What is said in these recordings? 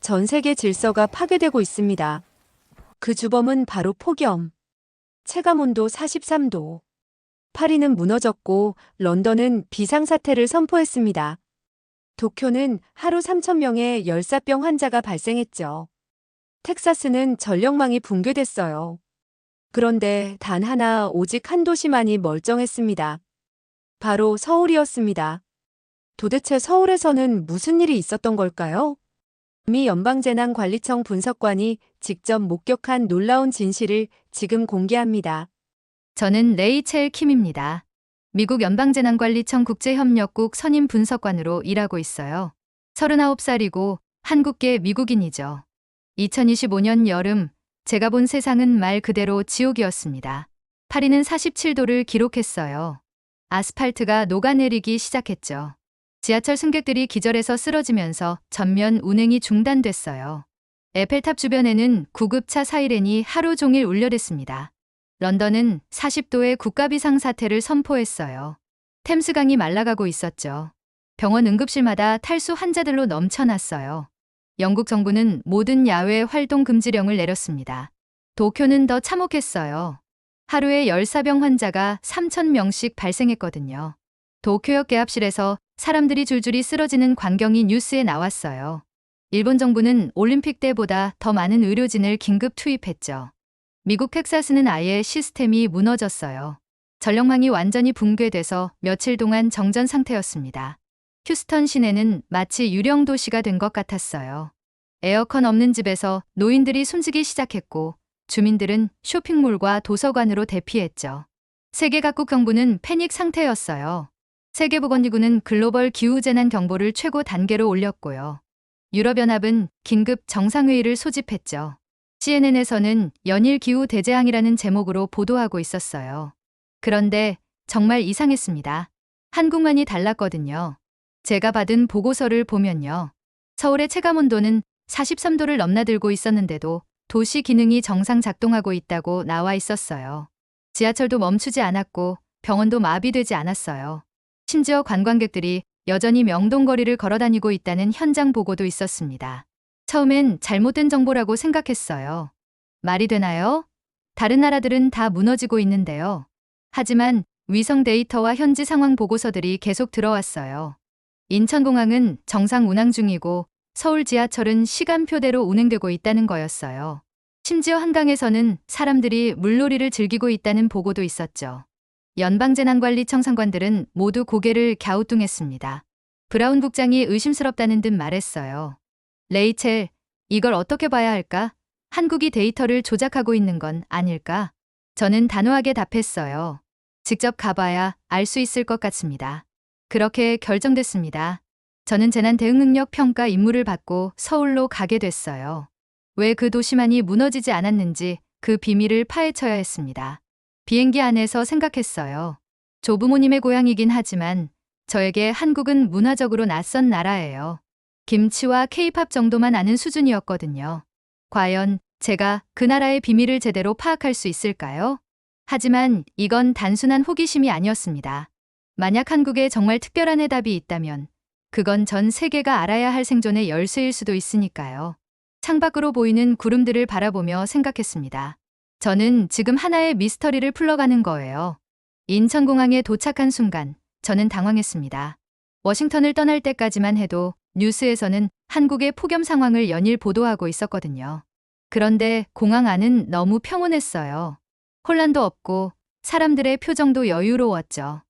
전 세계 질서가 파괴되고 있습니다. 그 주범은 바로 폭염. 체감온도 43도. 파리는 무너졌고 런던은 비상사태를 선포했습니다. 도쿄는 하루 3,000명의 열사병 환자가 발생했죠. 텍사스는 전력망이 붕괴됐어요. 그런데 단 하나 오직 한 도시만이 멀쩡했습니다. 바로 서울이었습니다. 도대체 서울에서는 무슨 일이 있었던 걸까요? 미 연방재난관리청 분석관이 직접 목격한 놀라운 진실을 지금 공개합니다. 저는 레이첼 킴입니다. 미국 연방재난관리청 국제협력국 선임 분석관으로 일하고 있어요. 39살이고 한국계 미국인이죠. 2025년 여름, 제가 본 세상은 말 그대로 지옥이었습니다. 파리는 47도를 기록했어요. 아스팔트가 녹아내리기 시작했죠. 지하철 승객들이 기절해서 쓰러지면서 전면 운행이 중단됐어요. 에펠탑 주변에는 구급차 사이렌이 하루 종일 울려댔습니다. 런던은 40도의 국가비상사태를 선포했어요. 템스강이 말라가고 있었죠. 병원 응급실마다 탈수 환자들로 넘쳐났어요. 영국 정부는 모든 야외 활동 금지령을 내렸습니다. 도쿄는 더 참혹했어요. 하루에 열사병 환자가 3,000명씩 발생했거든요. 도쿄역 개합실에서 사람들이 줄줄이 쓰러지는 광경이 뉴스에 나왔어요. 일본 정부는 올림픽 때보다 더 많은 의료진을 긴급 투입했죠. 미국 텍사스는 아예 시스템이 무너졌어요. 전력망이 완전히 붕괴돼서 며칠 동안 정전 상태였습니다. 휴스턴 시내는 마치 유령 도시가 된 것 같았어요. 에어컨 없는 집에서 노인들이 숨지기 시작했고 주민들은 쇼핑몰과 도서관으로 대피했죠. 세계 각국 정부는 패닉 상태였어요. 세계보건기구는 글로벌 기후재난 경보를 최고 단계로 올렸고요. 유럽연합은 긴급 정상회의를 소집했죠. CNN에서는 연일 기후 대재앙이라는 제목으로 보도하고 있었어요. 그런데 정말 이상했습니다. 한국만이 달랐거든요. 제가 받은 보고서를 보면요. 서울의 체감온도는 43도를 넘나들고 있었는데도 도시 기능이 정상 작동하고 있다고 나와 있었어요. 지하철도 멈추지 않았고 병원도 마비되지 않았어요. 심지어 관광객들이 여전히 명동거리를 걸어다니고 있다는 현장 보고도 있었습니다. 처음엔 잘못된 정보라고 생각했어요. 말이 되나요? 다른 나라들은 다 무너지고 있는데요. 하지만 위성 데이터와 현지 상황 보고서들이 계속 들어왔어요. 인천공항은 정상 운항 중이고 서울 지하철은 시간표대로 운행되고 있다는 거였어요. 심지어 한강에서는 사람들이 물놀이를 즐기고 있다는 보고도 있었죠. 연방재난관리청 상관들은 모두 고개를 갸우뚱했습니다. 브라운 국장이 의심스럽다는 듯 말했어요. 레이첼, 이걸 어떻게 봐야 할까? 한국이 데이터를 조작하고 있는 건 아닐까? 저는 단호하게 답했어요. 직접 가봐야 알 수 있을 것 같습니다. 그렇게 결정됐습니다. 저는 재난 대응 능력 평가 임무를 받고 서울로 가게 됐어요. 왜 그 도시만이 무너지지 않았는지 그 비밀을 파헤쳐야 했습니다. 비행기 안에서 생각했어요. 조부모님의 고향이긴 하지만 저에게 한국은 문화적으로 낯선 나라예요. 김치와 케이팝 정도만 아는 수준이었거든요. 과연 제가 그 나라의 비밀을 제대로 파악할 수 있을까요? 하지만 이건 단순한 호기심이 아니었습니다. 만약 한국에 정말 특별한 해답이 있다면 그건 전 세계가 알아야 할 생존의 열쇠일 수도 있으니까요. 창밖으로 보이는 구름들을 바라보며 생각했습니다. 저는 지금 하나의 미스터리를 풀러가는 거예요. 인천공항에 도착한 순간 저는 당황했습니다. 워싱턴을 떠날 때까지만 해도 뉴스에서는 한국의 폭염 상황을 연일 보도하고 있었거든요. 그런데 공항 안은 너무 평온했어요. 혼란도 없고 사람들의 표정도 여유로웠죠.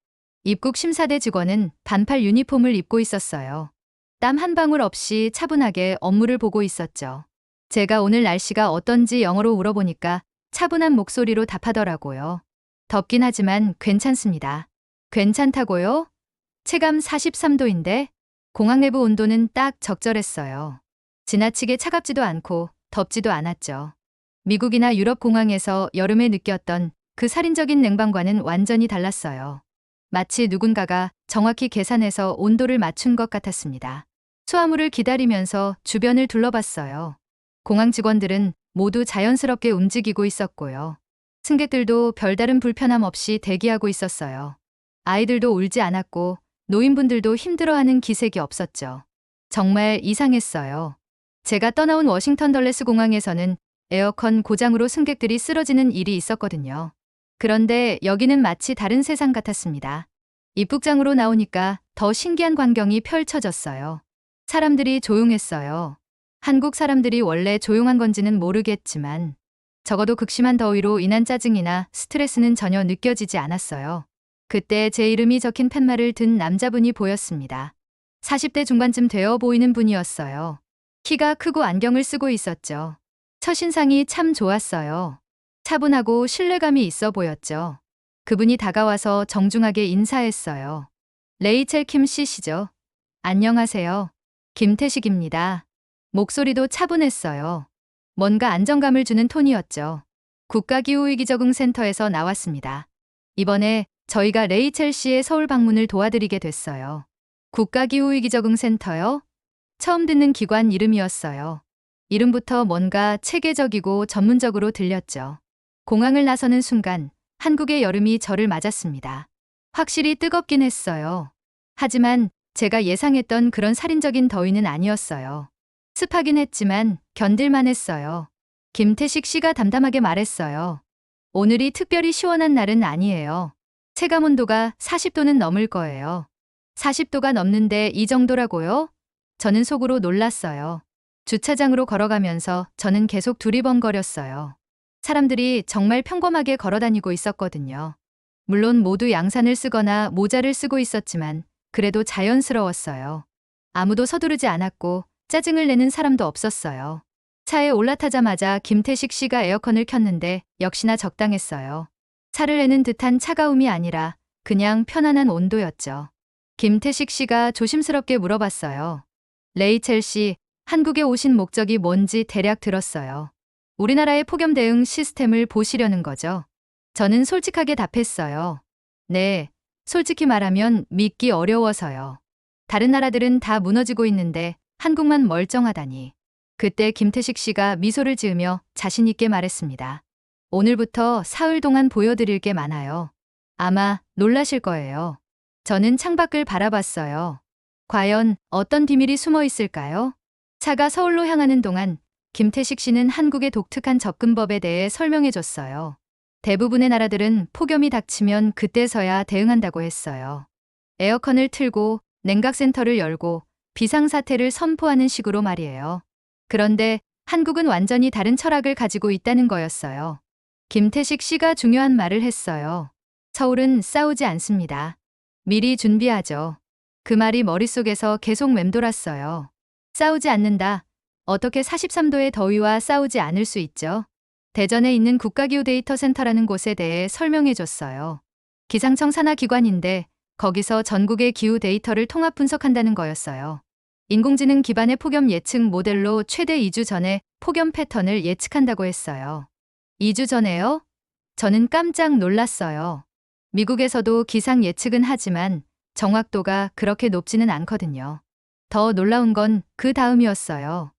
입국 심사대 직원은 반팔 유니폼을 입고 있었어요. 땀 한 방울 없이 차분하게 업무를 보고 있었죠. 제가 오늘 날씨가 어떤지 영어로 물어보니까 차분한 목소리로 답하더라고요. 덥긴 하지만 괜찮습니다. 괜찮다고요? 체감 43도인데 공항 내부 온도는 딱 적절했어요. 지나치게 차갑지도 않고 덥지도 않았죠. 미국이나 유럽 공항에서 여름에 느꼈던 그 살인적인 냉방과는 완전히 달랐어요. 마치 누군가가 정확히 계산해서 온도를 맞춘 것 같았습니다. 수화물을 기다리면서 주변을 둘러봤어요. 공항 직원들은 모두 자연스럽게 움직이고 있었고요. 승객들도 별다른 불편함 없이 대기하고 있었어요. 아이들도 울지 않았고 노인분들도 힘들어하는 기색이 없었죠. 정말 이상했어요. 제가 떠나온 워싱턴 덜레스 공항에서는 에어컨 고장으로 승객들이 쓰러지는 일이 있었거든요. 그런데 여기는 마치 다른 세상 같았습니다. 입국장으로 나오니까 더 신기한 광경이 펼쳐졌어요. 사람들이 조용했어요. 한국 사람들이 원래 조용한 건지는 모르겠지만 적어도 극심한 더위로 인한 짜증이나 스트레스는 전혀 느껴지지 않았어요. 그때 제 이름이 적힌 팻말을 든 남자분이 보였습니다. 40대 중반쯤 되어 보이는 분이었어요. 키가 크고 안경을 쓰고 있었죠. 첫인상이 참 좋았어요. 차분하고 신뢰감이 있어 보였죠. 그분이 다가와서 정중하게 인사했어요. 레이첼 킴 씨시죠? 안녕하세요. 김태식입니다. 목소리도 차분했어요. 뭔가 안정감을 주는 톤이었죠. 국가기후위기적응센터에서 나왔습니다. 이번에 저희가 레이첼 씨의 서울 방문을 도와드리게 됐어요. 국가기후위기적응센터요? 처음 듣는 기관 이름이었어요. 이름부터 뭔가 체계적이고 전문적으로 들렸죠. 공항을 나서는 순간 한국의 여름이 저를 맞았습니다. 확실히 뜨겁긴 했어요. 하지만 제가 예상했던 그런 살인적인 더위는 아니었어요. 습하긴 했지만 견딜만 했어요. 김태식 씨가 담담하게 말했어요. 오늘이 특별히 시원한 날은 아니에요. 체감온도가 40도는 넘을 거예요. 40도가 넘는데 이 정도라고요? 저는 속으로 놀랐어요. 주차장으로 걸어가면서 저는 계속 두리번거렸어요. 사람들이 정말 평범하게 걸어다니고 있었거든요. 물론 모두 양산을 쓰거나 모자를 쓰고 있었지만 그래도 자연스러웠어요. 아무도 서두르지 않았고 짜증을 내는 사람도 없었어요. 차에 올라타자마자 김태식 씨가 에어컨을 켰는데 역시나 적당했어요. 차를 내는 듯한 차가움이 아니라 그냥 편안한 온도였죠. 김태식 씨가 조심스럽게 물어봤어요. 레이첼 씨, 한국에 오신 목적이 뭔지 대략 들었어요. 우리나라의 폭염 대응 시스템을 보시려는 거죠? 저는 솔직하게 답했어요. 네, 솔직히 말하면 믿기 어려워서요. 다른 나라들은 다 무너지고 있는데 한국만 멀쩡하다니. 그때 김태식 씨가 미소를 지으며 자신 있게 말했습니다. 오늘부터 사흘 동안 보여드릴 게 많아요. 아마 놀라실 거예요. 저는 창밖을 바라봤어요. 과연 어떤 비밀이 숨어 있을까요? 차가 서울로 향하는 동안 김태식 씨는 한국의 독특한 접근법에 대해 설명해 줬어요. 대부분의 나라들은 폭염이 닥치면 그때서야 대응한다고 했어요. 에어컨을 틀고 냉각센터를 열고 비상사태를 선포하는 식으로 말이에요. 그런데 한국은 완전히 다른 철학을 가지고 있다는 거였어요. 김태식 씨가 중요한 말을 했어요. 서울은 싸우지 않습니다. 미리 준비하죠. 그 말이 머릿속에서 계속 맴돌았어요. 싸우지 않는다. 어떻게 43도의 더위와 싸우지 않을 수 있죠? 대전에 있는 국가기후데이터센터라는 곳에 대해 설명해 줬어요. 기상청 산하 기관인데 거기서 전국의 기후 데이터를 통합 분석한다는 거였어요. 인공지능 기반의 폭염 예측 모델로 최대 2주 전에 폭염 패턴을 예측한다고 했어요. 2주 전에요? 저는 깜짝 놀랐어요. 미국에서도 기상 예측은 하지만 정확도가 그렇게 높지는 않거든요. 더 놀라운 건 그 다음이었어요.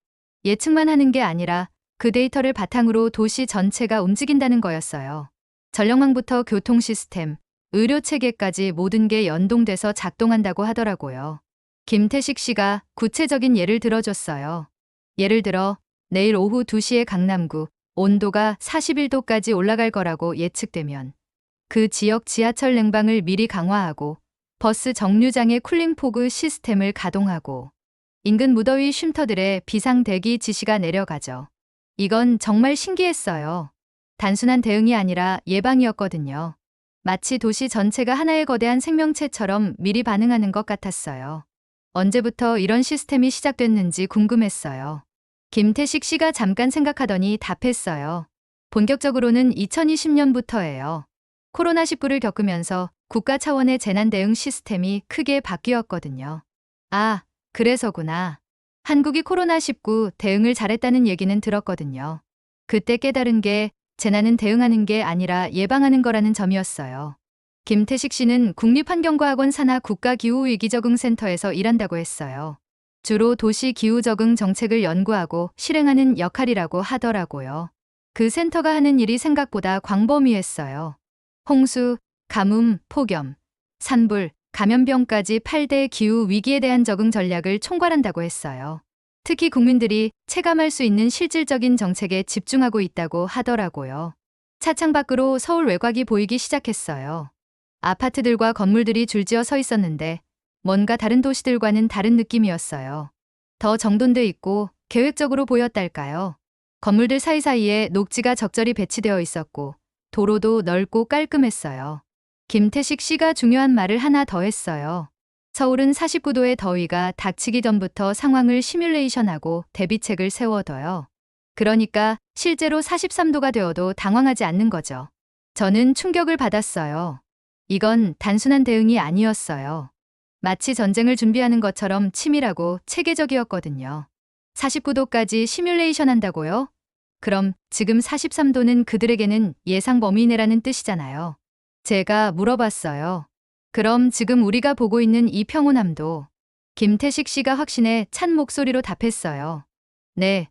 예측만 하는 게 아니라 그 데이터를 바탕으로 도시 전체가 움직인다는 거였어요. 전력망부터 교통 시스템, 의료 체계까지 모든 게 연동돼서 작동한다고 하더라고요. 김태식 씨가 구체적인 예를 들어줬어요. 예를 들어 내일 오후 2시에 강남구 온도가 41도까지 올라갈 거라고 예측되면 그 지역 지하철 냉방을 미리 강화하고 버스 정류장의 쿨링포그 시스템을 가동하고 인근 무더위 쉼터들의 비상 대기 지시가 내려가죠. 이건 정말 신기했어요. 단순한 대응이 아니라 예방이었거든요. 마치 도시 전체가 하나의 거대한 생명체처럼 미리 반응하는 것 같았어요. 언제부터 이런 시스템이 시작됐는지 궁금했어요. 김태식 씨가 잠깐 생각하더니 답했어요. 본격적으로는 2020년부터예요. 코로나19를 겪으면서 국가 차원의 재난 대응 시스템이 크게 바뀌었거든요. 아, 그래서구나. 한국이 코로나19 대응을 잘했다는 얘기는 들었거든요. 그때 깨달은 게 재난은 대응하는 게 아니라 예방하는 거라는 점이었어요. 김태식 씨는 국립환경과학원 산하 국가기후위기적응센터에서 일한다고 했어요. 주로 도시 기후적응 정책을 연구하고 실행하는 역할이라고 하더라고요. 그 센터가 하는 일이 생각보다 광범위했어요. 홍수, 가뭄, 폭염, 산불, 감염병까지 8대 기후 위기에 대한 적응 전략을 총괄한다고 했어요. 특히 국민들이 체감할 수 있는 실질적인 정책에 집중하고 있다고 하더라고요. 차창 밖으로 서울 외곽이 보이기 시작했어요. 아파트들과 건물들이 줄지어 서 있었는데 뭔가 다른 도시들과는 다른 느낌이었어요. 더 정돈돼 있고 계획적으로 보였달까요? 건물들 사이사이에 녹지가 적절히 배치되어 있었고 도로도 넓고 깔끔했어요. 김태식 씨가 중요한 말을 하나 더 했어요. 서울은 49도의 더위가 닥치기 전부터 상황을 시뮬레이션하고 대비책을 세워둬요. 그러니까 실제로 43도가 되어도 당황하지 않는 거죠. 저는 충격을 받았어요. 이건 단순한 대응이 아니었어요. 마치 전쟁을 준비하는 것처럼 치밀하고 체계적이었거든요. 49도까지 시뮬레이션 한다고요? 그럼 지금 43도는 그들에게는 예상 범위 내라는 뜻이잖아요. 제가 물어봤어요. 그럼 지금 우리가 보고 있는 이 평온함도? 김태식 씨가 확신에 찬 목소리로 답했어요. 네,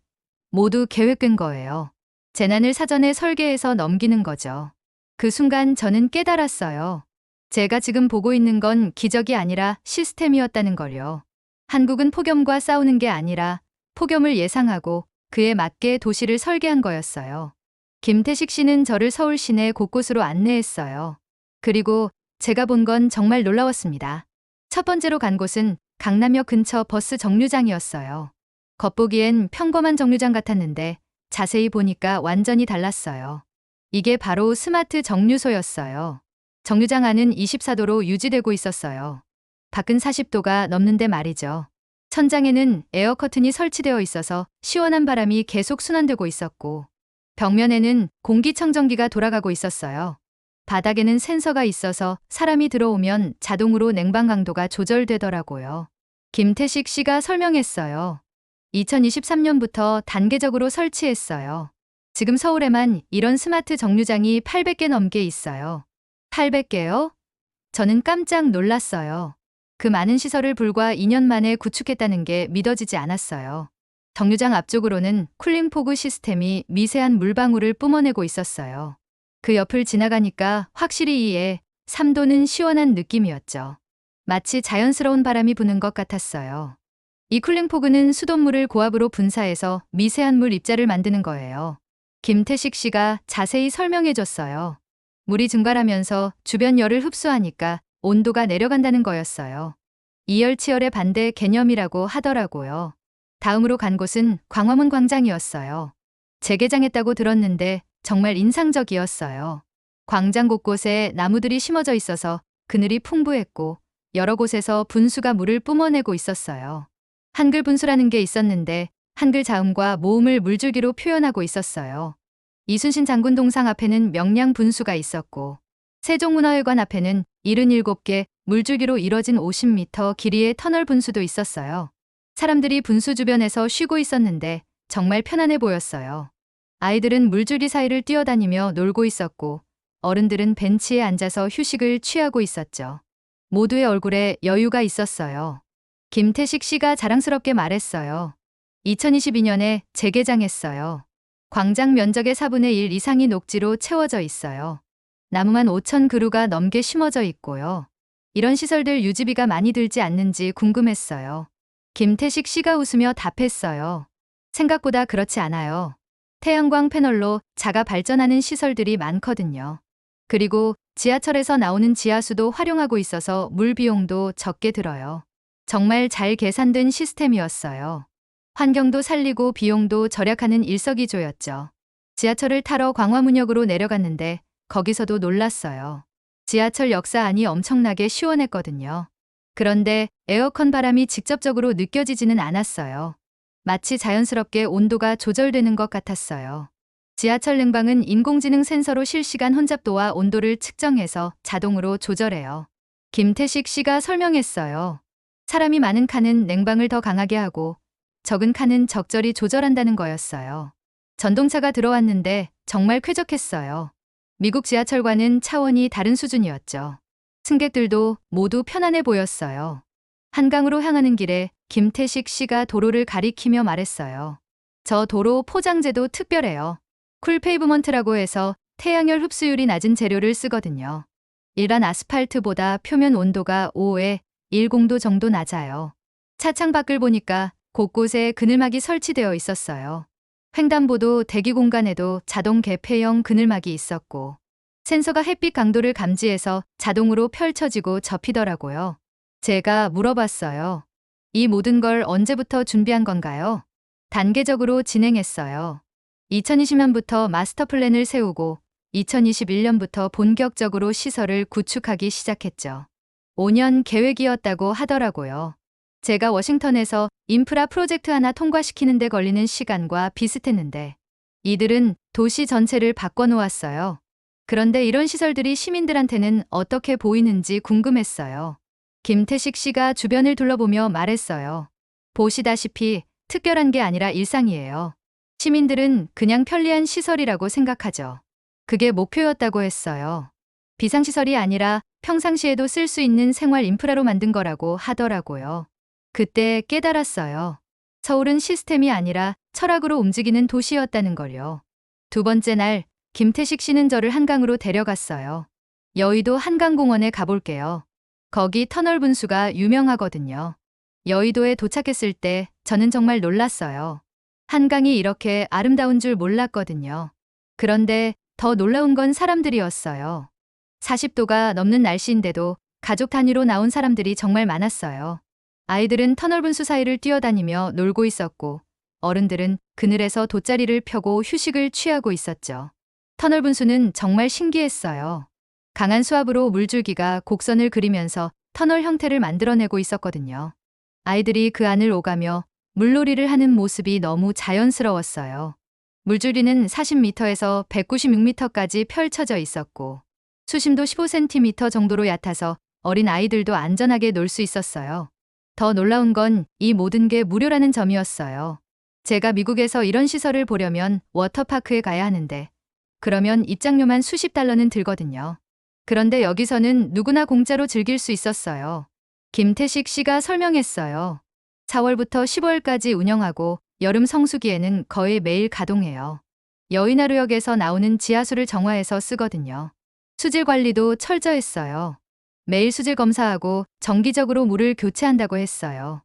모두 계획된 거예요. 재난을 사전에 설계해서 넘기는 거죠. 그 순간 저는 깨달았어요. 제가 지금 보고 있는 건 기적이 아니라 시스템이었다는 걸요. 한국은 폭염과 싸우는 게 아니라 폭염을 예상하고 그에 맞게 도시를 설계한 거였어요. 김태식 씨는 저를 서울 시내 곳곳으로 안내했어요. 그리고 제가 본 건 정말 놀라웠습니다. 첫 번째로 간 곳은 강남역 근처 버스 정류장이었어요. 겉보기엔 평범한 정류장 같았는데 자세히 보니까 완전히 달랐어요. 이게 바로 스마트 정류소였어요. 정류장 안은 24도로 유지되고 있었어요. 밖은 40도가 넘는데 말이죠. 천장에는 에어커튼이 설치되어 있어서 시원한 바람이 계속 순환되고 있었고, 벽면에는 공기청정기가 돌아가고 있었어요. 바닥에는 센서가 있어서 사람이 들어오면 자동으로 냉방 강도가 조절되더라고요. 김태식 씨가 설명했어요. 2023년부터 단계적으로 설치했어요. 지금 서울에만 이런 스마트 정류장이 800개 넘게 있어요. 800개요? 저는 깜짝 놀랐어요. 그 많은 시설을 불과 2년 만에 구축했다는 게 믿어지지 않았어요. 정류장 앞쪽으로는 쿨링포그 시스템이 미세한 물방울을 뿜어내고 있었어요. 그 옆을 지나가니까 확실히 이에 3도는 시원한 느낌이었죠. 마치 자연스러운 바람이 부는 것 같았어요. 이 쿨링포그는 수돗물을 고압으로 분사해서 미세한 물 입자를 만드는 거예요. 김태식 씨가 자세히 설명해 줬어요. 물이 증발하면서 주변 열을 흡수하니까 온도가 내려간다는 거였어요. 이열치열의 반대 개념이라고 하더라고요. 다음으로 간 곳은 광화문 광장이었어요. 재개장했다고 들었는데 정말 인상적이었어요. 광장 곳곳에 나무들이 심어져 있어서 그늘이 풍부했고 여러 곳에서 분수가 물을 뿜어내고 있었어요. 한글 분수라는 게 있었는데 한글 자음과 모음을 물줄기로 표현하고 있었어요. 이순신 장군 동상 앞에는 명량 분수가 있었고 세종문화회관 앞에는 77개 물줄기로 이뤄진 50m 길이의 터널 분수도 있었어요. 사람들이 분수 주변에서 쉬고 있었는데 정말 편안해 보였어요. 아이들은 물줄기 사이를 뛰어다니며 놀고 있었고 어른들은 벤치에 앉아서 휴식을 취하고 있었죠. 모두의 얼굴에 여유가 있었어요. 김태식 씨가 자랑스럽게 말했어요. 2022년에 재개장했어요. 광장 면적의 4분의 1 이상이 녹지로 채워져 있어요. 나무만 5천 그루가 넘게 심어져 있고요. 이런 시설들 유지비가 많이 들지 않는지 궁금했어요. 김태식 씨가 웃으며 답했어요. 생각보다 그렇지 않아요. 태양광 패널로 자가 발전하는 시설들이 많거든요. 그리고 지하철에서 나오는 지하수도 활용하고 있어서 물 비용도 적게 들어요. 정말 잘 계산된 시스템이었어요. 환경도 살리고 비용도 절약하는 일석이조였죠. 지하철을 타러 광화문역으로 내려갔는데 거기서도 놀랐어요. 지하철 역사 안이 엄청나게 시원했거든요. 그런데 에어컨 바람이 직접적으로 느껴지지는 않았어요. 마치 자연스럽게 온도가 조절되는 것 같았어요. 지하철 냉방은 인공지능 센서로 실시간 혼잡도와 온도를 측정해서 자동으로 조절해요. 김태식 씨가 설명했어요. 사람이 많은 칸은 냉방을 더 강하게 하고 적은 칸은 적절히 조절한다는 거였어요. 전동차가 들어왔는데 정말 쾌적했어요. 미국 지하철과는 차원이 다른 수준이었죠. 승객들도 모두 편안해 보였어요. 한강으로 향하는 길에 김태식 씨가 도로를 가리키며 말했어요. 저 도로 포장재도 특별해요. 쿨페이브먼트라고 해서 태양열 흡수율이 낮은 재료를 쓰거든요. 일반 아스팔트보다 표면 온도가 5에 10도 정도 낮아요. 차창 밖을 보니까 곳곳에 그늘막이 설치되어 있었어요. 횡단보도 대기 공간에도 자동 개폐형 그늘막이 있었고, 센서가 햇빛 강도를 감지해서 자동으로 펼쳐지고 접히더라고요. 제가 물어봤어요. 이 모든 걸 언제부터 준비한 건가요? 단계적으로 진행했어요. 2020년부터 마스터 플랜을 세우고 2021년부터 본격적으로 시설을 구축하기 시작했죠. 5년 계획이었다고 하더라고요. 제가 워싱턴에서 인프라 프로젝트 하나 통과시키는 데 걸리는 시간과 비슷했는데 이들은 도시 전체를 바꿔놓았어요. 그런데 이런 시설들이 시민들한테는 어떻게 보이는지 궁금했어요. 김태식 씨가 주변을 둘러보며 말했어요. 보시다시피 특별한 게 아니라 일상이에요. 시민들은 그냥 편리한 시설이라고 생각하죠. 그게 목표였다고 했어요. 비상시설이 아니라 평상시에도 쓸 수 있는 생활 인프라로 만든 거라고 하더라고요. 그때 깨달았어요. 서울은 시스템이 아니라 철학으로 움직이는 도시였다는 걸요. 두 번째 날, 김태식 씨는 저를 한강으로 데려갔어요. 여의도 한강공원에 가볼게요. 거기 터널 분수가 유명하거든요. 여의도에 도착했을 때 저는 정말 놀랐어요. 한강이 이렇게 아름다운 줄 몰랐거든요. 그런데 더 놀라운 건 사람들이었어요. 40도가 넘는 날씨인데도 가족 단위로 나온 사람들이 정말 많았어요. 아이들은 터널 분수 사이를 뛰어다니며 놀고 있었고, 어른들은 그늘에서 돗자리를 펴고 휴식을 취하고 있었죠. 터널 분수는 정말 신기했어요. 강한 수압으로 물줄기가 곡선을 그리면서 터널 형태를 만들어내고 있었거든요. 아이들이 그 안을 오가며 물놀이를 하는 모습이 너무 자연스러웠어요. 물줄기는 40m에서 196m까지 펼쳐져 있었고, 수심도 15cm 정도로 얕아서 어린 아이들도 안전하게 놀 수 있었어요. 더 놀라운 건 이 모든 게 무료라는 점이었어요. 제가 미국에서 이런 시설을 보려면 워터파크에 가야 하는데, 그러면 입장료만 수십 달러는 들거든요. 그런데 여기서는 누구나 공짜로 즐길 수 있었어요. 김태식 씨가 설명했어요. 4월부터 15월까지 운영하고 여름 성수기에는 거의 매일 가동해요. 여의나루역에서 나오는 지하수를 정화해서 쓰거든요. 수질 관리도 철저했어요. 매일 수질 검사하고 정기적으로 물을 교체한다고 했어요.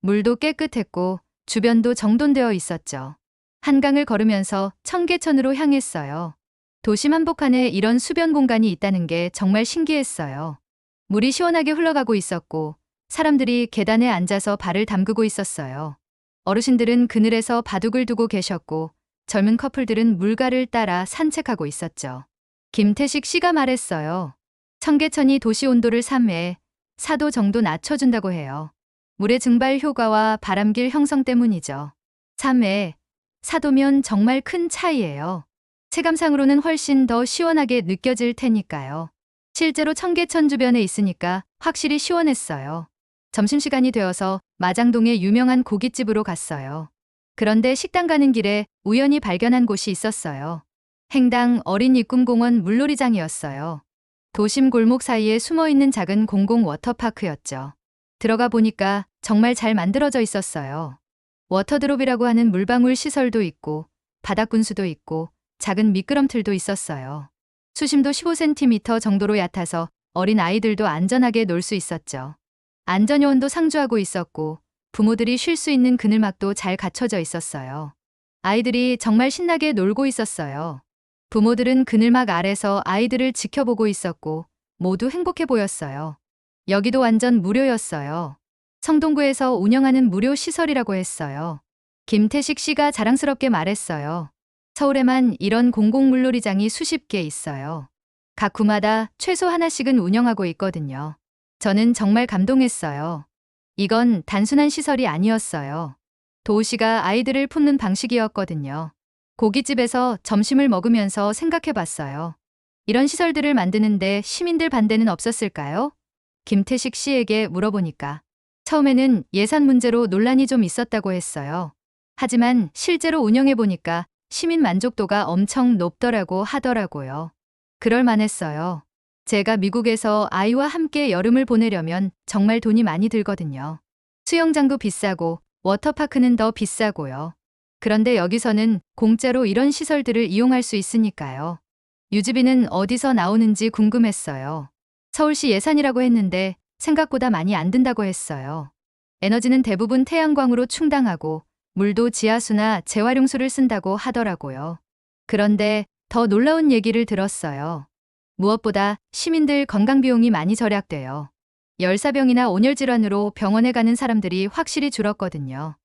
물도 깨끗했고 주변도 정돈되어 있었죠. 한강을 걸으면서 청계천으로 향했어요. 도심 한복판에 이런 수변 공간이 있다는 게 정말 신기했어요. 물이 시원하게 흘러가고 있었고 사람들이 계단에 앉아서 발을 담그고 있었어요. 어르신들은 그늘에서 바둑을 두고 계셨고 젊은 커플들은 물가를 따라 산책하고 있었죠. 김태식 씨가 말했어요. 청계천이 도시 온도를 3에 4도 정도 낮춰준다고 해요. 물의 증발 효과와 바람길 형성 때문이죠. 3에 4도면 정말 큰 차이예요. 체감상으로는 훨씬 더 시원하게 느껴질 테니까요. 실제로 청계천 주변에 있으니까 확실히 시원했어요. 점심시간이 되어서 마장동의 유명한 고깃집으로 갔어요. 그런데 식당 가는 길에 우연히 발견한 곳이 있었어요. 행당 어린이꿈공원 물놀이장이었어요. 도심 골목 사이에 숨어있는 작은 공공 워터파크였죠. 들어가 보니까 정말 잘 만들어져 있었어요. 워터드롭이라고 하는 물방울 시설도 있고 바닥분수도 있고 작은 미끄럼틀도 있었어요. 수심도 15cm 정도로 얕아서 어린 아이들도 안전하게 놀 수 있었죠. 안전요원도 상주하고 있었고 부모들이 쉴 수 있는 그늘막도 잘 갖춰져 있었어요. 아이들이 정말 신나게 놀고 있었어요. 부모들은 그늘막 아래서 아이들을 지켜보고 있었고 모두 행복해 보였어요. 여기도 완전 무료였어요. 성동구에서 운영하는 무료 시설이라고 했어요. 김태식 씨가 자랑스럽게 말했어요. 서울에만 이런 공공물놀이장이 수십 개 있어요. 각 구마다 최소 하나씩은 운영하고 있거든요. 저는 정말 감동했어요. 이건 단순한 시설이 아니었어요. 도시가 아이들을 품는 방식이었거든요. 고깃집에서 점심을 먹으면서 생각해 봤어요. 이런 시설들을 만드는데 시민들 반대는 없었을까요? 김태식 씨에게 물어보니까 처음에는 예산 문제로 논란이 좀 있었다고 했어요. 하지만 실제로 운영해 보니까 시민 만족도가 엄청 높더라고 하더라고요. 그럴 만했어요. 제가 미국에서 아이와 함께 여름을 보내려면 정말 돈이 많이 들거든요. 수영장도 비싸고 워터파크는 더 비싸고요. 그런데 여기서는 공짜로 이런 시설들을 이용할 수 있으니까요. 유지비는 어디서 나오는지 궁금했어요. 서울시 예산이라고 했는데 생각보다 많이 안 든다고 했어요. 에너지는 대부분 태양광으로 충당하고 물도 지하수나 재활용수를 쓴다고 하더라고요. 그런데 더 놀라운 얘기를 들었어요. 무엇보다 시민들 건강 비용이 많이 절약돼요. 열사병이나 온열 질환으로 병원에 가는 사람들이 확실히 줄었거든요.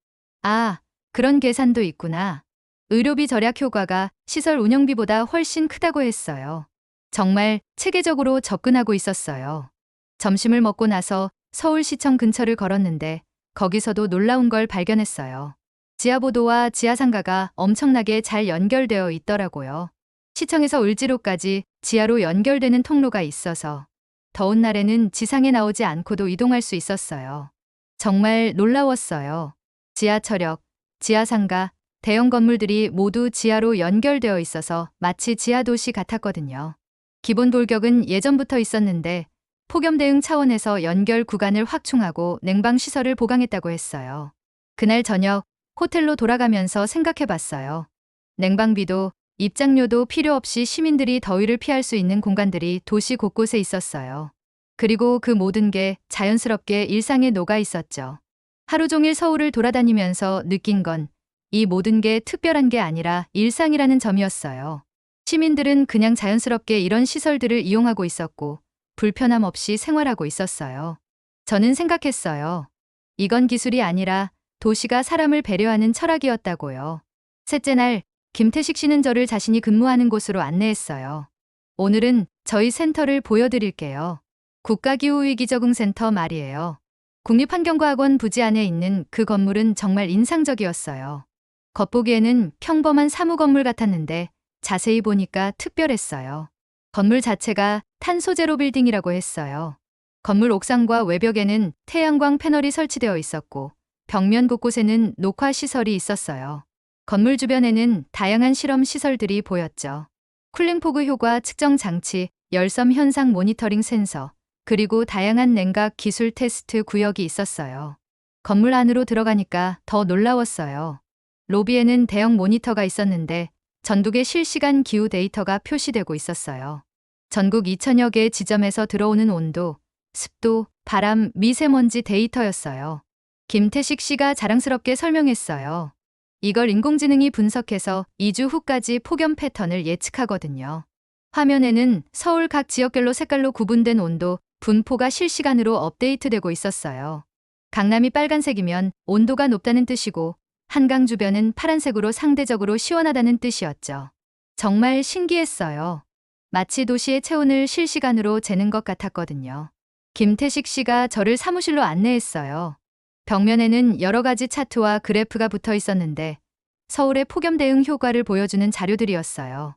아, 그런 계산도 있구나. 의료비 절약 효과가 시설 운영비보다 훨씬 크다고 했어요. 정말 체계적으로 접근하고 있었어요. 점심을 먹고 나서 서울시청 근처를 걸었는데 거기서도 놀라운 걸 발견했어요. 지하보도와 지하상가가 엄청나게 잘 연결되어 있더라고요. 시청에서 을지로까지 지하로 연결되는 통로가 있어서 더운 날에는 지상에 나오지 않고도 이동할 수 있었어요. 정말 놀라웠어요. 지하철역, 지하상가, 대형 건물들이 모두 지하로 연결되어 있어서 마치 지하도시 같았거든요. 기본 돌격은 예전부터 있었는데 폭염 대응 차원에서 연결 구간을 확충하고 냉방시설을 보강했다고 했어요. 그날 저녁 호텔로 돌아가면서 생각해봤어요. 냉방비도 입장료도 필요 없이 시민들이 더위를 피할 수 있는 공간들이 도시 곳곳에 있었어요. 그리고 그 모든 게 자연스럽게 일상에 녹아 있었죠. 하루 종일 서울을 돌아다니면서 느낀 건 이 모든 게 특별한 게 아니라 일상이라는 점이었어요. 시민들은 그냥 자연스럽게 이런 시설들을 이용하고 있었고 불편함 없이 생활하고 있었어요. 저는 생각했어요. 이건 기술이 아니라 도시가 사람을 배려하는 철학이었다고요. 셋째 날, 김태식 씨는 저를 자신이 근무하는 곳으로 안내했어요. 오늘은 저희 센터를 보여드릴게요. 국가기후위기적응센터 말이에요. 국립환경과학원 부지 안에 있는 그 건물은 정말 인상적이었어요. 겉보기에는 평범한 사무 건물 같았는데 자세히 보니까 특별했어요. 건물 자체가 탄소 제로 빌딩이라고 했어요. 건물 옥상과 외벽에는 태양광 패널이 설치되어 있었고 벽면 곳곳에는 녹화 시설이 있었어요. 건물 주변에는 다양한 실험 시설들이 보였죠. 쿨링포그 효과 측정 장치, 열섬 현상 모니터링 센서, 그리고 다양한 냉각 기술 테스트 구역이 있었어요. 건물 안으로 들어가니까 더 놀라웠어요. 로비에는 대형 모니터가 있었는데 전국의 실시간 기후 데이터가 표시되고 있었어요. 전국 2천여 개 지점에서 들어오는 온도, 습도, 바람, 미세먼지 데이터였어요. 김태식 씨가 자랑스럽게 설명했어요. 이걸 인공지능이 분석해서 2주 후까지 폭염 패턴을 예측하거든요. 화면에는 서울 각 지역별로 색깔로 구분된 온도, 분포가 실시간으로 업데이트되고 있었어요. 강남이 빨간색이면 온도가 높다는 뜻이고 한강 주변은 파란색으로 상대적으로 시원하다는 뜻이었죠. 정말 신기했어요. 마치 도시의 체온을 실시간으로 재는 것 같았거든요. 김태식 씨가 저를 사무실로 안내했어요. 벽면에는 여러 가지 차트와 그래프가 붙어 있었는데 서울의 폭염 대응 효과를 보여주는 자료들이었어요.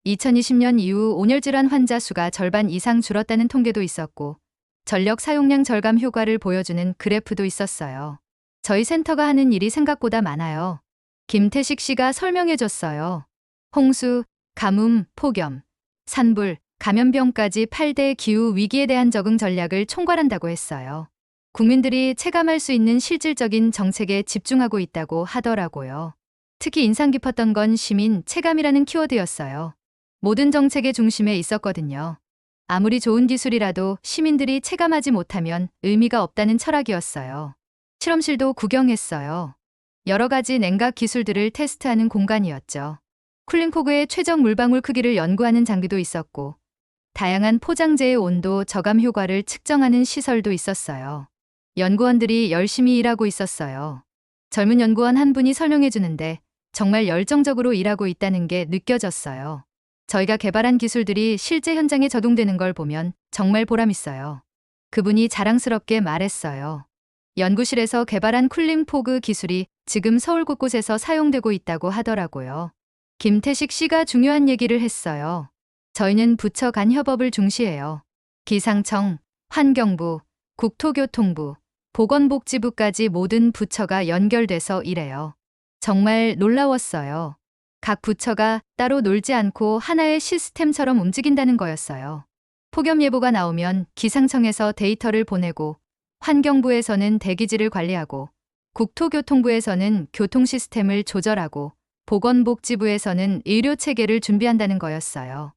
2020년 이후 온열질환 환자 수가 절반 이상 줄었다는 통계도 있었고 전력 사용량 절감 효과를 보여주는 그래프도 있었어요. 저희 센터가 하는 일이 생각보다 많아요. 김태식 씨가 설명해줬어요. 홍수, 가뭄, 폭염, 산불, 감염병까지 8대 기후 위기에 대한 적응 전략을 총괄한다고 했어요. 국민들이 체감할 수 있는 실질적인 정책에 집중하고 있다고 하더라고요. 특히 인상 깊었던 건 시민 체감이라는 키워드였어요. 모든 정책의 중심에 있었거든요. 아무리 좋은 기술이라도 시민들이 체감하지 못하면 의미가 없다는 철학이었어요. 실험실도 구경했어요. 여러 가지 냉각 기술들을 테스트하는 공간이었죠. 쿨링포그의 최적 물방울 크기를 연구하는 장비도 있었고 다양한 포장재의 온도 저감 효과를 측정하는 시설도 있었어요. 연구원들이 열심히 일하고 있었어요. 젊은 연구원 한 분이 설명해 주는데 정말 열정적으로 일하고 있다는 게 느껴졌어요. 저희가 개발한 기술들이 실제 현장에 적용되는 걸 보면 정말 보람있어요. 그분이 자랑스럽게 말했어요. 연구실에서 개발한 쿨링포그 기술이 지금 서울 곳곳에서 사용되고 있다고 하더라고요. 김태식 씨가 중요한 얘기를 했어요. 저희는 부처 간 협업을 중시해요. 기상청, 환경부, 국토교통부, 보건복지부까지 모든 부처가 연결돼서 일해요. 정말 놀라웠어요. 각 부처가 따로 놀지 않고 하나의 시스템처럼 움직인다는 거였어요. 폭염 예보가 나오면 기상청에서 데이터를 보내고 환경부에서는 대기질을 관리하고 국토교통부에서는 교통 시스템을 조절하고 보건복지부에서는 의료 체계를 준비한다는 거였어요.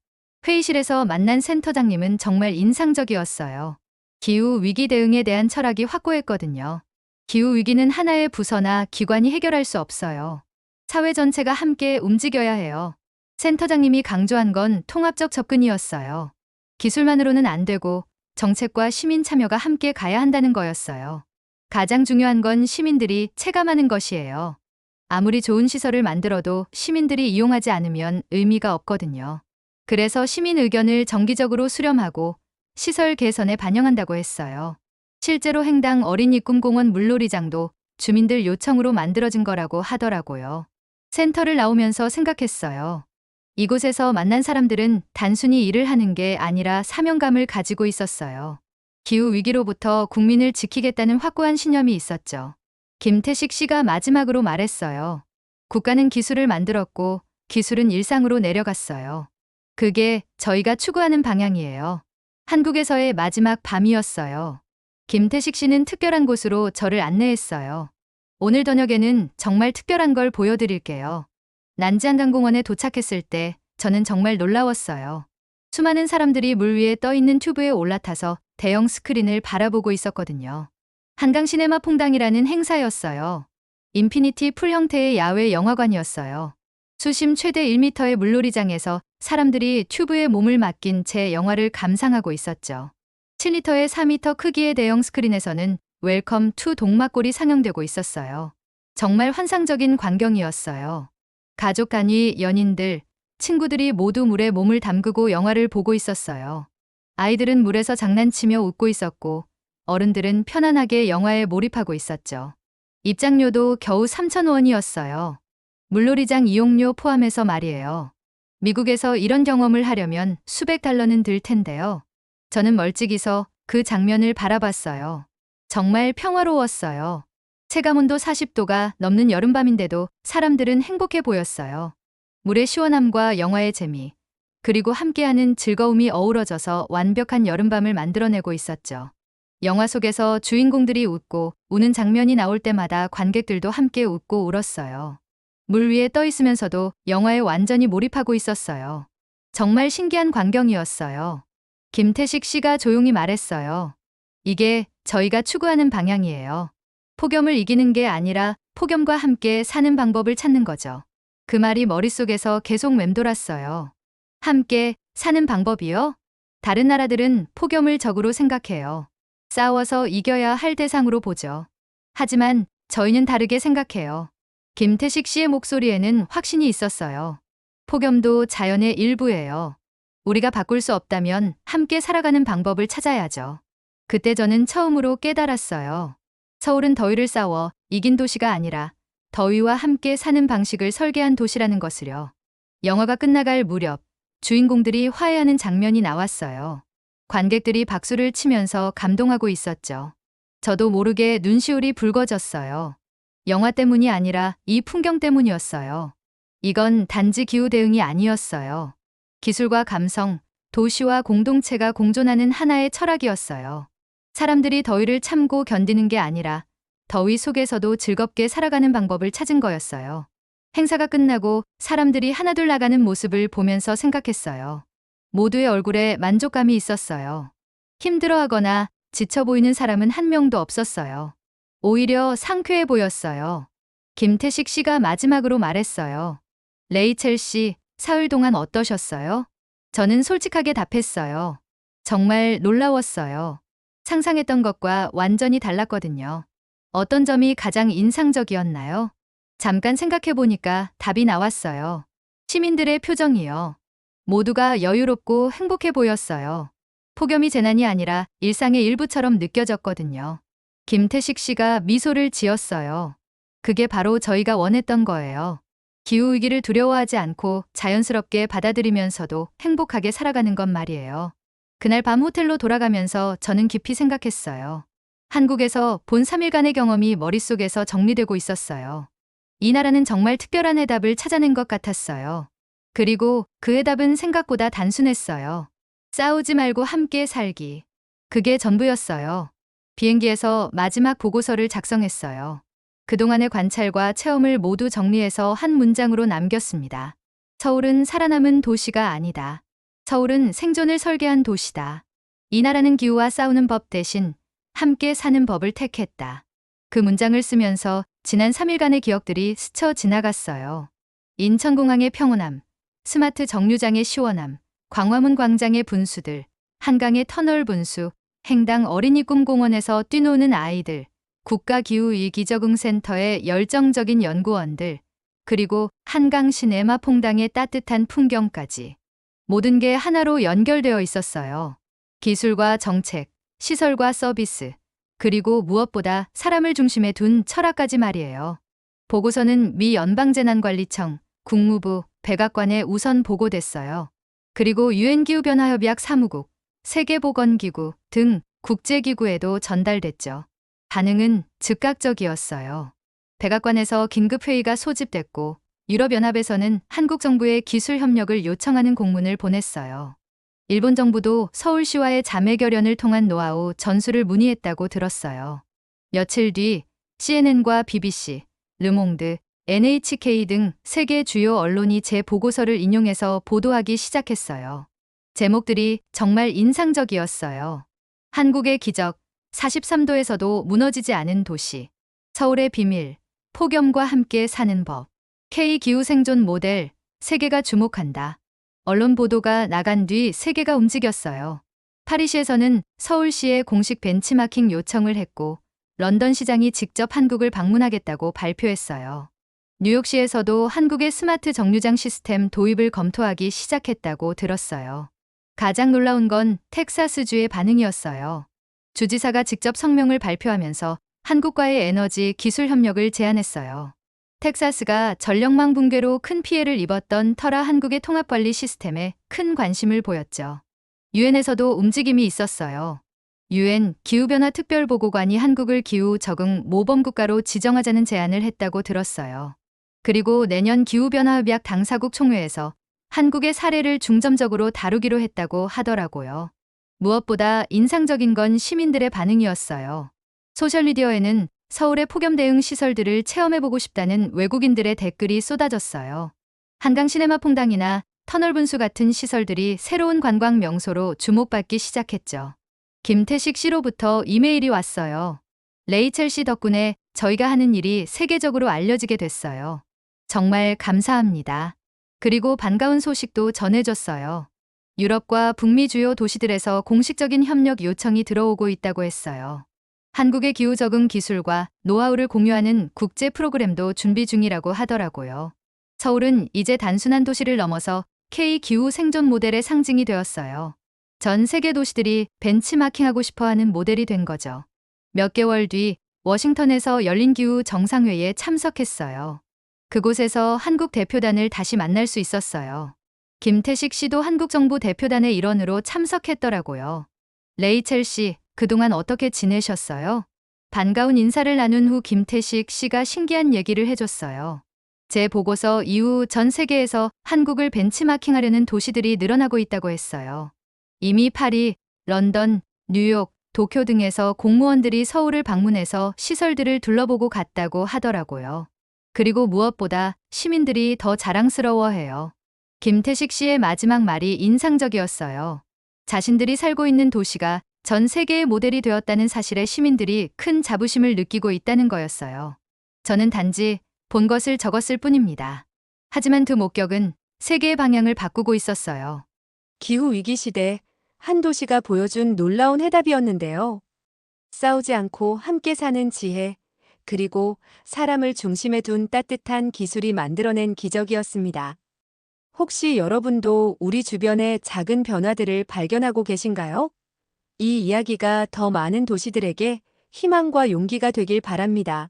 회의실에서 만난 센터장님은 정말 인상적이었어요. 기후 위기 대응에 대한 철학이 확고했거든요. 기후위기는 하나의 부서나 기관이 해결할 수 없어요. 사회 전체가 함께 움직여야 해요. 센터장님이 강조한 건 통합적 접근이었어요. 기술만으로는 안 되고 정책과 시민 참여가 함께 가야 한다는 거였어요. 가장 중요한 건 시민들이 체감하는 것이에요. 아무리 좋은 시설을 만들어도 시민들이 이용하지 않으면 의미가 없거든요. 그래서 시민 의견을 정기적으로 수렴하고 시설 개선에 반영한다고 했어요. 실제로 행당 어린이꿈공원 물놀이장도 주민들 요청으로 만들어진 거라고 하더라고요. 센터를 나오면서 생각했어요. 이곳에서 만난 사람들은 단순히 일을 하는 게 아니라 사명감을 가지고 있었어요. 기후위기로부터 국민을 지키겠다는 확고한 신념이 있었죠. 김태식 씨가 마지막으로 말했어요. 국가는 기술을 만들었고 기술은 일상으로 내려갔어요. 그게 저희가 추구하는 방향이에요. 한국에서의 마지막 밤이었어요. 김태식 씨는 특별한 곳으로 저를 안내했어요. 오늘 저녁에는 정말 특별한 걸 보여드릴게요. 난지한강공원에 도착했을 때 저는 정말 놀라웠어요. 수많은 사람들이 물 위에 떠 있는 튜브에 올라타서 대형 스크린을 바라보고 있었거든요. 한강 시네마 퐁당이라는 행사였어요. 인피니티 풀 형태의 야외 영화관이었어요. 수심 최대 1m의 물놀이장에서 사람들이 튜브에 몸을 맡긴 채 영화를 감상하고 있었죠. 7m의 4m 크기의 대형 스크린에서는 웰컴 투 동막골이 상영되고 있었어요. 정말 환상적인 광경이었어요. 가족 단위, 연인들, 친구들이 모두 물에 몸을 담그고 영화를 보고 있었어요. 아이들은 물에서 장난치며 웃고 있었고 어른들은 편안하게 영화에 몰입하고 있었죠. 입장료도 겨우 3,000원이었어요. 물놀이장 이용료 포함해서 말이에요. 미국에서 이런 경험을 하려면 수백 달러는 들 텐데요. 저는 멀찍이서 그 장면을 바라봤어요. 정말 평화로웠어요. 체감온도 40도가 넘는 여름밤인데도 사람들은 행복해 보였어요. 물의 시원함과 영화의 재미, 그리고 함께하는 즐거움이 어우러져서 완벽한 여름밤을 만들어내고 있었죠. 영화 속에서 주인공들이 웃고 우는 장면이 나올 때마다 관객들도 함께 웃고 울었어요. 물 위에 떠 있으면서도 영화에 완전히 몰입하고 있었어요. 정말 신기한 광경이었어요. 김태식 씨가 조용히 말했어요. 이게 저희가 추구하는 방향이에요. 폭염을 이기는 게 아니라 폭염과 함께 사는 방법을 찾는 거죠. 그 말이 머릿속에서 계속 맴돌았어요. 함께 사는 방법이요? 다른 나라들은 폭염을 적으로 생각해요. 싸워서 이겨야 할 대상으로 보죠. 하지만 저희는 다르게 생각해요. 김태식 씨의 목소리에는 확신이 있었어요. 폭염도 자연의 일부예요. 우리가 바꿀 수 없다면 함께 살아가는 방법을 찾아야죠. 그때 저는 처음으로 깨달았어요. 서울은 더위를 싸워 이긴 도시가 아니라 더위와 함께 사는 방식을 설계한 도시라는 것을요. 영화가 끝나갈 무렵 주인공들이 화해하는 장면이 나왔어요. 관객들이 박수를 치면서 감동하고 있었죠. 저도 모르게 눈시울이 붉어졌어요. 영화 때문이 아니라 이 풍경 때문이었어요. 이건 단지 기후 대응이 아니었어요. 기술과 감성, 도시와 공동체가 공존하는 하나의 철학이었어요. 사람들이 더위를 참고 견디는 게 아니라 더위 속에서도 즐겁게 살아가는 방법을 찾은 거였어요. 행사가 끝나고 사람들이 하나둘 나가는 모습을 보면서 생각했어요. 모두의 얼굴에 만족감이 있었어요. 힘들어하거나 지쳐 보이는 사람은 한 명도 없었어요. 오히려 상쾌해 보였어요. 김태식 씨가 마지막으로 말했어요. 레이첼 씨, 사흘 동안 어떠셨어요? 저는 솔직하게 답했어요. 정말 놀라웠어요. 상상했던 것과 완전히 달랐거든요. 어떤 점이 가장 인상적이었나요? 잠깐 생각해 보니까 답이 나왔어요. 시민들의 표정이요. 모두가 여유롭고 행복해 보였어요. 폭염이 재난이 아니라 일상의 일부처럼 느껴졌거든요. 김태식 씨가 미소를 지었어요. 그게 바로 저희가 원했던 거예요. 기후위기를 두려워하지 않고 자연스럽게 받아들이면서도 행복하게 살아가는 것 말이에요. 그날 밤 호텔로 돌아가면서 저는 깊이 생각했어요. 한국에서 본 3일간의 경험이 머릿속에서 정리되고 있었어요. 이 나라는 정말 특별한 해답을 찾아낸 것 같았어요. 그리고 그 해답은 생각보다 단순했어요. 싸우지 말고 함께 살기. 그게 전부였어요. 비행기에서 마지막 보고서를 작성했어요. 그동안의 관찰과 체험을 모두 정리해서 한 문장으로 남겼습니다. 서울은 살아남은 도시가 아니다. 서울은 생존을 설계한 도시다. 이 나라는 기후와 싸우는 법 대신 함께 사는 법을 택했다. 그 문장을 쓰면서 지난 3일간의 기억들이 스쳐 지나갔어요. 인천공항의 평온함, 스마트 정류장의 시원함, 광화문 광장의 분수들, 한강의 터널 분수, 행당 어린이 꿈공원에서 뛰노는 아이들, 국가기후위기적응센터의 열정적인 연구원들, 그리고 한강 시네마 퐁당의 따뜻한 풍경까지. 모든 게 하나로 연결되어 있었어요. 기술과 정책, 시설과 서비스, 그리고 무엇보다 사람을 중심에 둔 철학까지 말이에요. 보고서는 미 연방재난관리청, 국무부, 백악관에 우선 보고됐어요. 그리고 유엔 기후변화협약 사무국, 세계보건기구 등 국제기구에도 전달됐죠. 반응은 즉각적이었어요. 백악관에서 긴급회의가 소집됐고 유럽연합에서는 한국 정부에 기술 협력을 요청하는 공문을 보냈어요. 일본 정부도 서울시와의 자매결연을 통한 노하우 전수를 문의했다고 들었어요. 며칠 뒤 CNN과 BBC, 르몽드, NHK 등 세계 주요 언론이 제 보고서를 인용해서 보도하기 시작했어요. 제목들이 정말 인상적이었어요. 한국의 기적, 43도에서도 무너지지 않은 도시, 서울의 비밀, 폭염과 함께 사는 법, K-기후 생존 모델, 세계가 주목한다. 언론 보도가 나간 뒤 세계가 움직였어요. 파리시에서는 서울시에 공식 벤치마킹 요청을 했고 런던 시장이 직접 한국을 방문하겠다고 발표했어요. 뉴욕시에서도 한국의 스마트 정류장 시스템 도입을 검토하기 시작했다고 들었어요. 가장 놀라운 건 텍사스주의 반응이었어요. 주지사가 직접 성명을 발표하면서 한국과의 에너지 기술 협력을 제안했어요. 텍사스가 전력망 붕괴로 큰 피해를 입었던 터라 한국의 통합관리 시스템에 큰 관심을 보였죠. 유엔에서도 움직임이 있었어요. 유엔 기후변화 특별보고관이 한국을 기후 적응 모범국가로 지정하자는 제안을 했다고 들었어요. 그리고 내년 기후변화협약 당사국 총회에서 한국의 사례를 중점적으로 다루기로 했다고 하더라고요. 무엇보다 인상적인 건 시민들의 반응이었어요. 소셜미디어에는 서울의 폭염 대응 시설들을 체험해보고 싶다는 외국인들의 댓글이 쏟아졌어요. 한강 시네마 퐁당이나 터널 분수 같은 시설들이 새로운 관광 명소로 주목받기 시작했죠. 김태식 씨로부터 이메일이 왔어요. 레이첼 씨 덕분에 저희가 하는 일이 세계적으로 알려지게 됐어요. 정말 감사합니다. 그리고 반가운 소식도 전해줬어요. 유럽과 북미 주요 도시들에서 공식적인 협력 요청이 들어오고 있다고 했어요. 한국의 기후 적응 기술과 노하우를 공유하는 국제 프로그램도 준비 중이라고 하더라고요. 서울은 이제 단순한 도시를 넘어서 K-기후 생존 모델의 상징이 되었어요. 전 세계 도시들이 벤치마킹하고 싶어하는 모델이 된 거죠. 몇 개월 뒤 워싱턴에서 열린 기후 정상회의에 참석했어요. 그곳에서 한국 대표단을 다시 만날 수 있었어요. 김태식 씨도 한국 정부 대표단의 일원으로 참석했더라고요. 레이첼 씨, 그동안 어떻게 지내셨어요? 반가운 인사를 나눈 후 김태식 씨가 신기한 얘기를 해줬어요. 제 보고서 이후 전 세계에서 한국을 벤치마킹하려는 도시들이 늘어나고 있다고 했어요. 이미 파리, 런던, 뉴욕, 도쿄 등에서 공무원들이 서울을 방문해서 시설들을 둘러보고 갔다고 하더라고요. 그리고 무엇보다 시민들이 더 자랑스러워해요. 김태식 씨의 마지막 말이 인상적이었어요. 자신들이 살고 있는 도시가 전 세계의 모델이 되었다는 사실에 시민들이 큰 자부심을 느끼고 있다는 거였어요. 저는 단지 본 것을 적었을 뿐입니다. 하지만 그 목격은 세계의 방향을 바꾸고 있었어요. 기후위기 시대 한 도시가 보여준 놀라운 해답이었는데요. 싸우지 않고 함께 사는 지혜, 그리고 사람을 중심에 둔 따뜻한 기술이 만들어낸 기적이었습니다. 혹시 여러분도 우리 주변의 작은 변화들을 발견하고 계신가요? 이 이야기가 더 많은 도시들에게 희망과 용기가 되길 바랍니다.